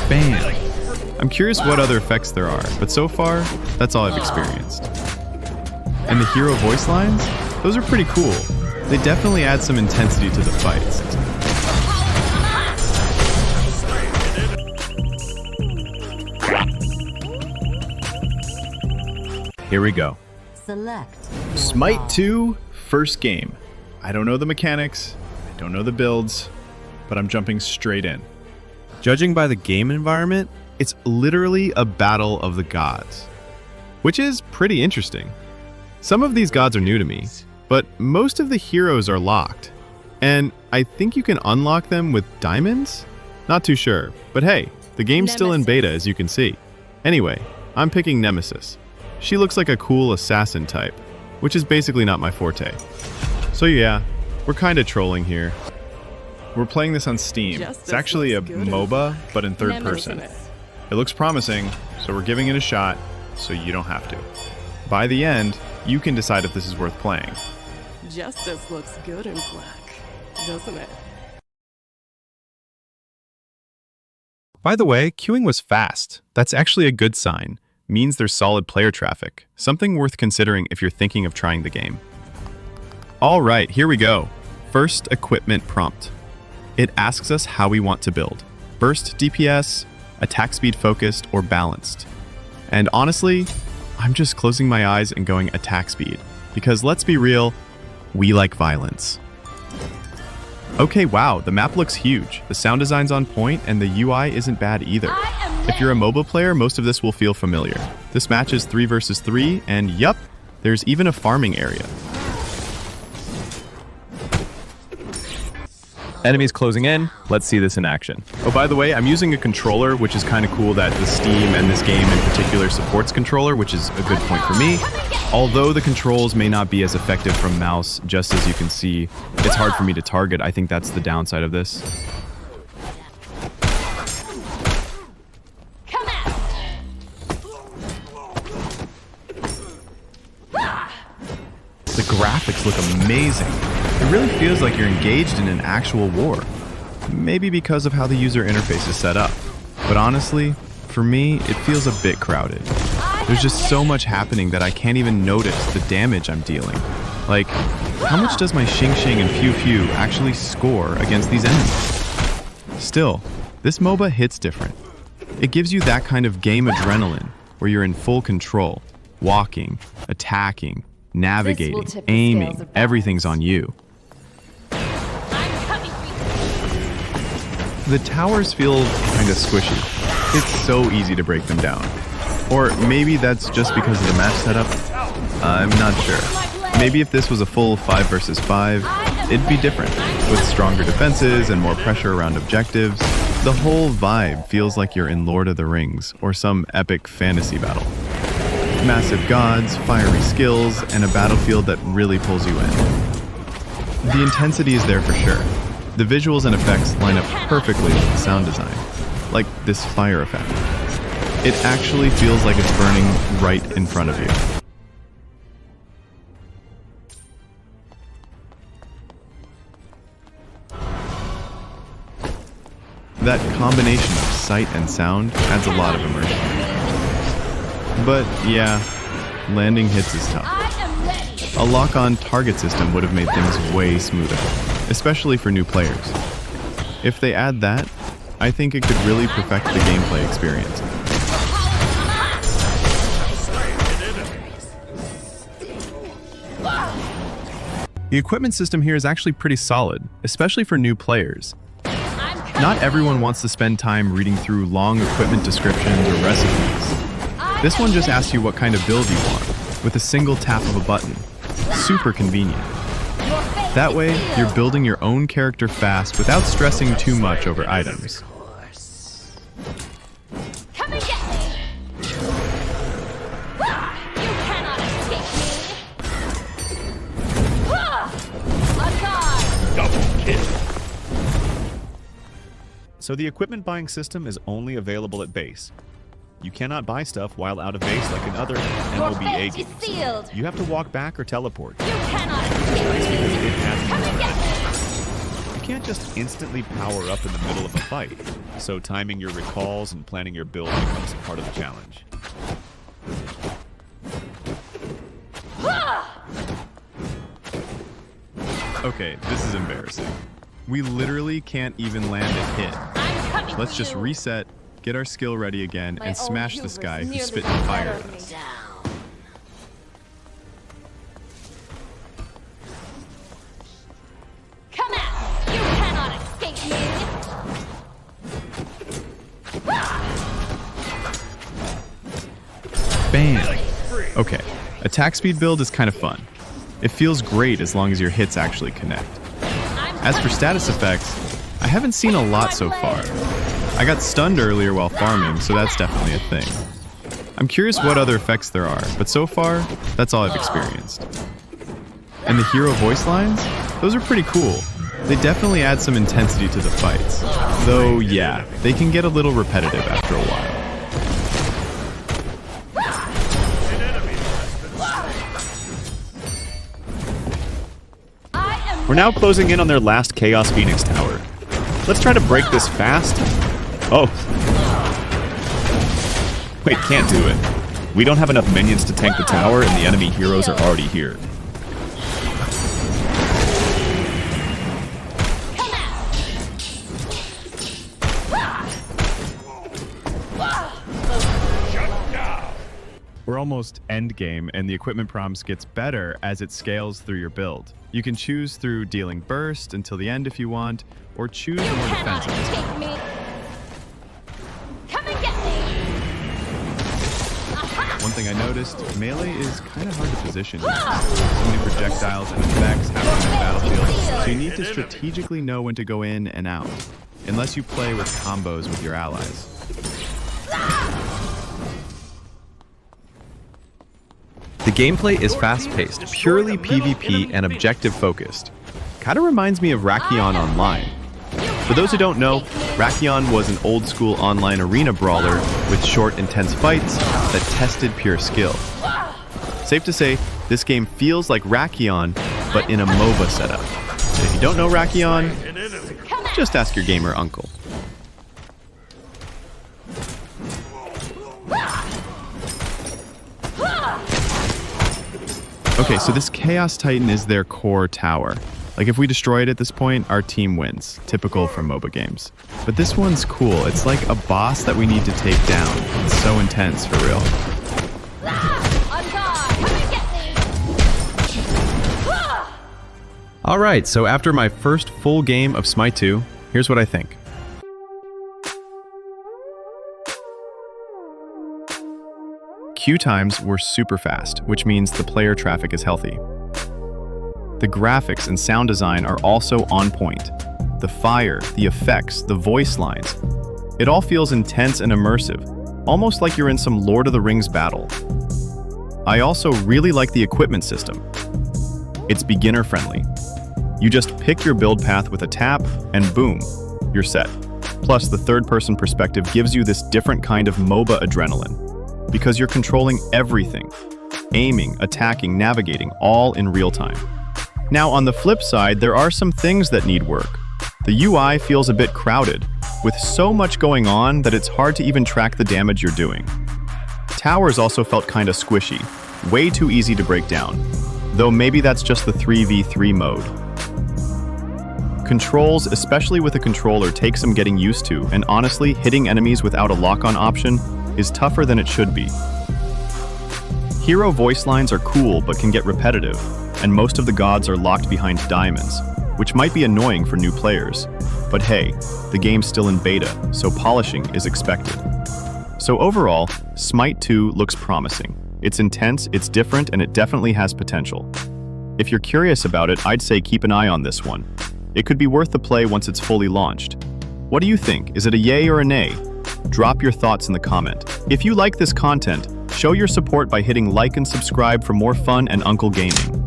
bam. I'm curious what other effects there are, but so far, that's all I've experienced. And the hero voice lines? Those are pretty cool. They definitely add some intensity to the fights. Here we go. Select. Smite 2, first game. I don't know the mechanics, I don't know the builds, but I'm jumping straight in. Judging by the game environment, it's literally a battle of the gods, which is pretty interesting. Some of these gods are new to me, but most of the heroes are locked. And I think you can unlock them with diamonds? Not too sure, but hey, the game's still in beta as you can see. Anyway, I'm picking Nemesis. She looks like a cool assassin type, which is basically not my forte. So yeah, we're kinda trolling here. We're playing this on Steam. It's actually a MOBA, but in third person. It looks promising, so we're giving it a shot, so you don't have to. By the end, you can decide if this is worth playing. Justice looks good in black, doesn't it? By the way, queuing was fast. That's actually a good sign. Means there's solid player traffic. Something worth considering if you're thinking of trying the game. All right, here we go. First equipment prompt. It asks us how we want to build. Burst DPS, attack speed focused, or balanced. And honestly, I'm just closing my eyes and going attack speed. Because let's be real, we like violence. Okay, wow, the map looks huge. The sound design's on point, and the UI isn't bad either. If you're a MOBA player, most of this will feel familiar. This match is 3 versus 3, and yup, there's even a farming area. Enemies closing in. Let's see this in action. Oh, by the way, I'm using a controller, which is kind of cool that the Steam and this game in particular supports controller, which is a good point for me. Although the controls may not be as effective from mouse, just as you can see, it's hard for me to target. I think that's the downside of this. The graphics look amazing. It really feels like you're engaged in an actual war. Maybe because of how the user interface is set up. But honestly, for me, it feels a bit crowded. There's just so much happening that I can't even notice the damage I'm dealing. Like, how much does my Xing Xing and Pew Pew actually score against these enemies? Still, this MOBA hits different. It gives you that kind of game adrenaline where you're in full control, walking, attacking, navigating, aiming, everything's on you. The towers feel kinda squishy. It's so easy to break them down. Or maybe that's just because of the match setup? I'm not sure. Maybe if this was a full 5 versus 5, it'd be different, with stronger defenses and more pressure around objectives. The whole vibe feels like you're in Lord of the Rings or some epic fantasy battle. Massive gods, fiery skills, and a battlefield that really pulls you in. The intensity is there for sure. The visuals and effects line up perfectly with the sound design, like this fire effect. It actually feels like it's burning right in front of you. That combination of sight and sound adds a lot of immersion. But yeah, landing hits is tough. A lock-on target system would have made things way smoother, especially for new players. If they add that, I think it could really perfect the gameplay experience. The equipment system here is actually pretty solid, especially for new players. Not everyone wants to spend time reading through long equipment descriptions or recipes. This one just asks you what kind of build you want, with a single tap of a button. Super convenient. That way, you're building your own character fast without stressing too much over items. Come and get me! You cannot escape me! A guard! Double kill. So the equipment buying system is only available at base. You cannot buy stuff while out of base like in other Your MOBA fate is games. sealed! You have to walk back or teleport. You cannot escape me! It has Come and get me! the can't just instantly power up in the middle of a fight, so timing your recalls and planning your build becomes part of the challenge. Okay, this is embarrassing. We literally can't even land a hit. I'm coming Let's for just you. reset, get our skill ready again, My and smash own this hubris guy who's nearly spitting fire swallowed at me us. down. Come out! You cannot escape me! Bam! Okay, attack speed build is kind of fun. It feels great as long as your hits actually connect. As for status effects, I haven't seen a lot so far. I got stunned earlier while farming, so that's definitely a thing. I'm curious what other effects there are, but so far, that's all I've experienced. And the hero voice lines? Those are pretty cool. They definitely add some intensity to the fights. Though, yeah, they can get a little repetitive after a while. We're now closing in on their last Chaos Phoenix Tower. Let's try to break this fast. Oh. Wait, can't do it. We don't have enough minions to tank the tower, and the enemy heroes are already here. We're almost end game, and the equipment prompts gets better as it scales through your build. You can choose through dealing burst until the end if you want, or choose You more cannot defensive. escape me! Come and get me! Aha! One thing I noticed, melee is kind of hard to position. So many projectiles and effects happening on the battlefield, so you need to strategically know when to go in and out, unless you play with combos with your allies. The gameplay is fast-paced, purely PvP and objective-focused. Kinda reminds me of Rakion Online. For those who don't know, Rakion was an old-school online arena brawler with short, intense fights that tested pure skill. Safe to say, this game feels like Rakion, but in a MOBA setup. And if you don't know Rakion, just ask your gamer uncle. Okay, so this Chaos Titan is their core tower. Like, if we destroy it at this point, our team wins. Typical from MOBA games. But this one's cool. It's like a boss that we need to take down. It's so intense, for real. Alright, so after my first full game of Smite 2, here's what I think. Queue times were super fast, which means the player traffic is healthy. The graphics and sound design are also on point. The fire, the effects, the voice lines. It all feels intense and immersive, almost like you're in some Lord of the Rings battle. I also really like the equipment system. It's beginner friendly. You just pick your build path with a tap, and boom, you're set. Plus, the third-person perspective gives you this different kind of MOBA adrenaline, because you're controlling everything. Aiming, attacking, navigating, all in real time. Now, on the flip side, there are some things that need work. The UI feels a bit crowded, with so much going on that it's hard to even track the damage you're doing. Towers also felt kinda squishy, way too easy to break down, though maybe that's just the 3v3 mode. Controls, especially with a controller, take some getting used to, and honestly, hitting enemies without a lock-on option is tougher than it should be. Hero voice lines are cool but can get repetitive, and most of the gods are locked behind diamonds, which might be annoying for new players. But hey, the game's still in beta, so polishing is expected. So overall, Smite 2 looks promising. It's intense, it's different, and it definitely has potential. If you're curious about it, I'd say keep an eye on this one. It could be worth the play once it's fully launched. What do you think? Is it a yay or a nay? Drop your thoughts in the comment. If you like this content, show your support by hitting like and subscribe for more fun and Uncle Gaming.